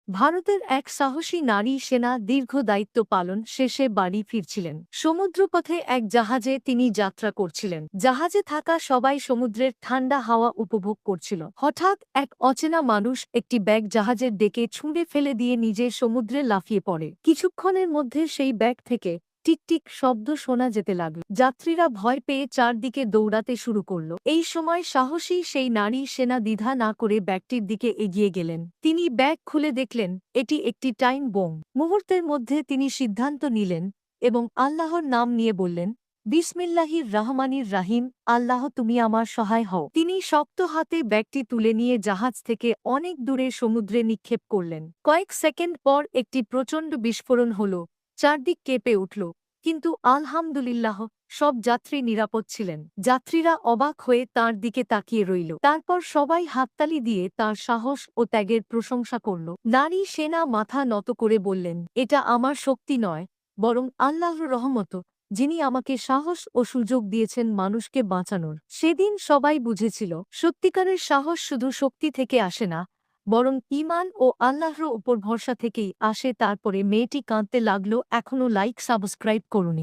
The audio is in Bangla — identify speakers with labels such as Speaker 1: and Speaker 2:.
Speaker 1: ভারতের এক সাহসী নারী সেনা দীর্ঘ দায়িত্ব পালন শেষে বাড়ি ফিরছিলেন। সমুদ্রপথে এক জাহাজে তিনি যাত্রা করছিলেন। জাহাজে থাকা সবাই সমুদ্রের ঠান্ডা হাওয়া উপভোগ করছিল। হঠাৎ এক অচেনা মানুষ একটি ব্যাগ জাহাজের ডেকে ছুঁড়ে ফেলে দিয়ে নিজে সমুদ্রে লাফিয়ে পড়ে। কিছুক্ষণের মধ্যে সেই ব্যাগ থেকে টিকটিক শব্দ শোনা যেতে লাগল। যাত্রীরা ভয় পেয়ে চারদিকে দৌড়াতে শুরু করল। এই সময় সাহসী সেই নারী সেনা দ্বিধা না করে ব্যাগটির দিকে এগিয়ে গেলেন। তিনি ব্যাগ খুলে দেখলেন এটি একটি টাইম বোম। মুহূর্তের মধ্যে তিনি সিদ্ধান্ত নিলেন এবং আল্লাহর নাম নিয়ে বললেন, বিসমিল্লাহির রহমানির রাহিম, আল্লাহ তুমি আমার সহায় হও। তিনি শক্ত হাতে ব্যাগটি তুলে নিয়ে জাহাজ থেকে অনেক দূরে সমুদ্রে নিক্ষেপ করলেন। কয়েক সেকেন্ড পর একটি প্রচণ্ড বিস্ফোরণ হল। চারদিক কেঁপে উঠল। কিন্তু আলহামদুলিল্লাহ, সব যাত্রী নিরাপদ ছিলেন। যাত্রীরা অবাক হয়ে তাঁর দিকে তাকিয়ে রইল। তারপর সবাই হাততালি দিয়ে তাঁর সাহস ও ত্যাগের প্রশংসা করল। নারী সেনা মাথা নত করে বললেন, এটা আমার শক্তি নয়, বরং আল্লাহর রহমত, যিনি আমাকে সাহস ও সুযোগ দিয়েছেন মানুষকে বাঁচানোর। সেদিন সবাই বুঝেছিল, সত্যিকারের সাহস শুধু শক্তি থেকে আসে না, বরং ঈমান ও আল্লাহর উপর ভরসা থেকেই আসে। তারপরে মেয়েটি কাঁদতে লাগল। এখনও লাইক সাবস্ক্রাইব করুনি।